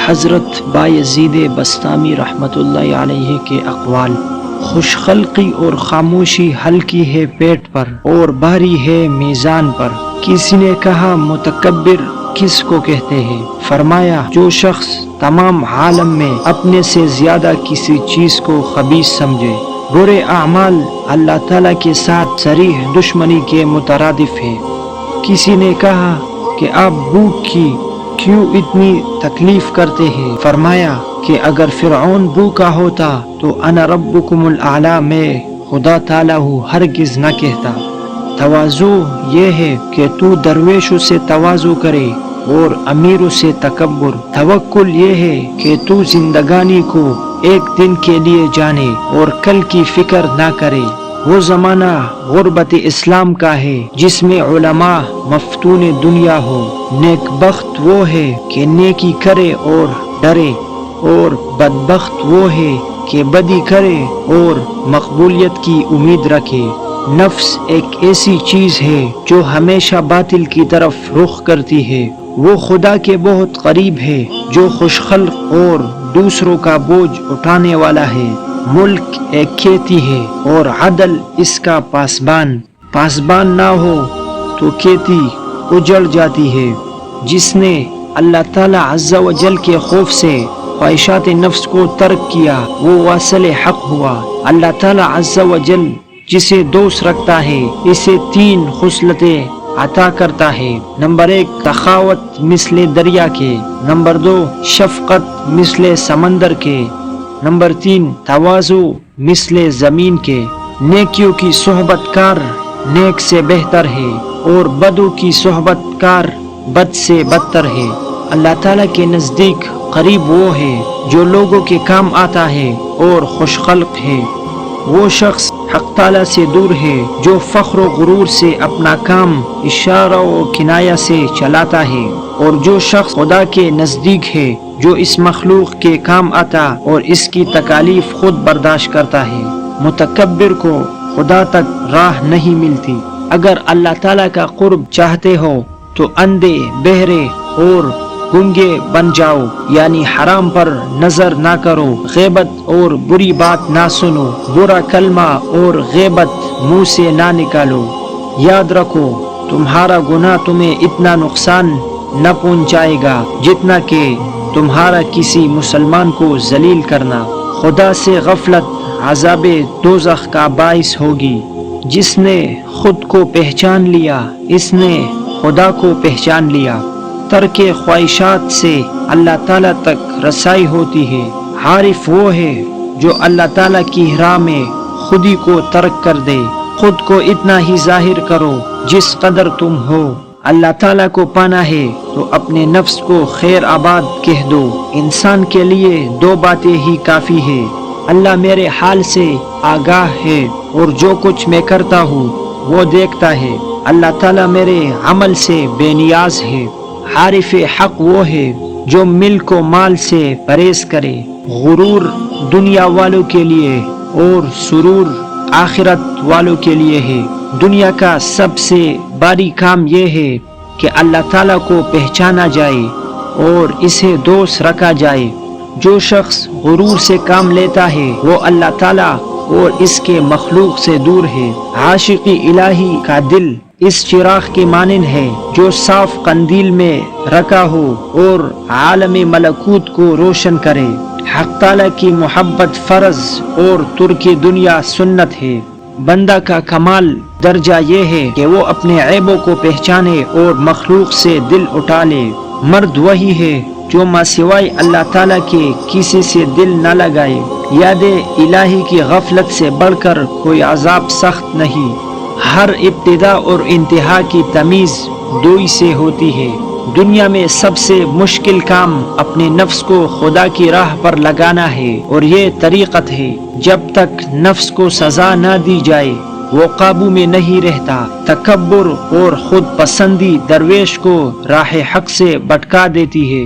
حضرت بایزید بسطامی رحمۃ اللہ علیہ کے اقوال: خوش خلقی اور خاموشی ہلکی ہے پیٹ پر اور بھاری ہے میزان پر۔ کسی نے کہا متکبر کس کو کہتے ہیں؟ فرمایا جو شخص تمام عالم میں اپنے سے زیادہ کسی چیز کو خبیث سمجھے۔ برے اعمال اللہ تعالیٰ کے ساتھ صریح دشمنی کے مترادف ہے۔ کسی نے کہا کہ آپ بھوک کی کیوں اتنی تکلیف کرتے ہیں؟ فرمایا کہ اگر فرعون بھوکا ہوتا تو انا ربکم الاعلی میں خدا تعالیٰ ہرگز نہ کہتا۔ تواضع یہ ہے کہ تو درویشوں سے تواضع کرے اور امیروں سے تکبر۔ توکل یہ ہے کہ تو زندگانی کو ایک دن کے لیے جانے اور کل کی فکر نہ کرے۔ وہ زمانہ غربت اسلام کا ہے جس میں علماء مفتون دنیا ہو۔ نیک بخت وہ ہے کہ نیکی کرے اور ڈرے، اور بدبخت وہ ہے کہ بدی کرے اور مقبولیت کی امید رکھے۔ نفس ایک ایسی چیز ہے جو ہمیشہ باطل کی طرف رخ کرتی ہے۔ وہ خدا کے بہت قریب ہے جو خوش خلق اور دوسروں کا بوجھ اٹھانے والا ہے۔ ملک ایک کھیتی ہے اور عدل اس کا پاسبان۔ پاسبان نہ ہو تو کھیتی اجڑ جاتی ہے۔ جس نے اللہ تعالی عز و جل کے خوف سے خواہشات نفس کو ترک کیا وہ واصل حق ہوا۔ اللہ تعالی عز و جل جسے دوست رکھتا ہے اسے 3 خصلتیں عطا کرتا ہے۔ نمبر 1 سخاوت مثل دریا کے، نمبر 2 شفقت مثل سمندر کے، نمبر 3 تواضع مثل زمین کے۔ نیکیوں کی صحبت کار نیک سے بہتر ہے اور بدوں کی صحبت کار بد سے بدتر ہے۔ اللہ تعالیٰ کے نزدیک قریب وہ ہے جو لوگوں کے کام آتا ہے اور خوش خلق ہے۔ وہ شخص حق تعالیٰ سے دور ہے جو فخر و غرور سے اپنا کام اشارہ و کنایہ سے چلاتا ہے، اور جو شخص خدا کے نزدیک ہے جو اس مخلوق کے کام آتا اور اس کی تکالیف خود برداشت کرتا ہے۔ متکبر کو خدا تک راہ نہیں ملتی۔ اگر اللہ تعالیٰ کا قرب چاہتے ہو تو اندھے، بہرے اور گنگے بن جاؤ، یعنی حرام پر نظر نہ کرو، غیبت اور بری بات نہ سنو، برا کلمہ اور غیبت منہ سے نہ نکالو۔ یاد رکھو تمہارا گناہ تمہیں اتنا نقصان نہ پہنچائے گا جتنا کہ تمہارا کسی مسلمان کو ذلیل کرنا۔ خدا سے غفلت عذاب دوزخ کا باعث ہوگی۔ جس نے خود کو پہچان لیا اس نے خدا کو پہچان لیا۔ ترک خواہشات سے اللہ تعالیٰ تک رسائی ہوتی ہے۔ عارف وہ ہے جو اللہ تعالیٰ کی راہ میں خودی کو ترک کر دے۔ خود کو اتنا ہی ظاہر کرو جس قدر تم ہو۔ اللہ تعالیٰ کو پانا ہے تو اپنے نفس کو خیر آباد کہہ دو۔ انسان کے لیے 2 باتیں ہی کافی ہے: اللہ میرے حال سے آگاہ ہے اور جو کچھ میں کرتا ہوں وہ دیکھتا ہے۔ اللہ تعالیٰ میرے عمل سے بے نیاز ہے۔ عارف حق وہ ہے جو ملک و مال سے پرہیز کرے۔ غرور دنیا والوں کے لیے اور سرور آخرت والوں کے لیے ہے۔ دنیا کا سب سے بڑی کام یہ ہے کہ اللہ تعالیٰ کو پہچانا جائے اور اسے دوست رکھا جائے۔ جو شخص غرور سے کام لیتا ہے وہ اللہ تعالیٰ اور اس کے مخلوق سے دور ہے۔ عاشق الہی کا دل اس چراغ کے مانند ہے جو صاف قندیل میں رکھا ہو اور عالم ملکوت کو روشن کرے۔ حق تعالیٰ کی محبت فرض اور ترک دنیا سنت ہے۔ بندہ کا کمال درجہ یہ ہے کہ وہ اپنے عیبوں کو پہچانے اور مخلوق سے دل اٹھا لے۔ مرد وہی ہے جو ماں سوائے اللہ تعالیٰ کے کسی سے دل نہ لگائے۔ یاد الہی کی غفلت سے بڑھ کر کوئی عذاب سخت نہیں۔ ہر ابتدا اور انتہا کی تمیز 2 سے ہوتی ہے۔ دنیا میں سب سے مشکل کام اپنے نفس کو خدا کی راہ پر لگانا ہے، اور یہ طریقت ہے۔ جب تک نفس کو سزا نہ دی جائے وہ قابو میں نہیں رہتا۔ تکبر اور خود پسندی درویش کو راہ حق سے بھٹکا دیتی ہے۔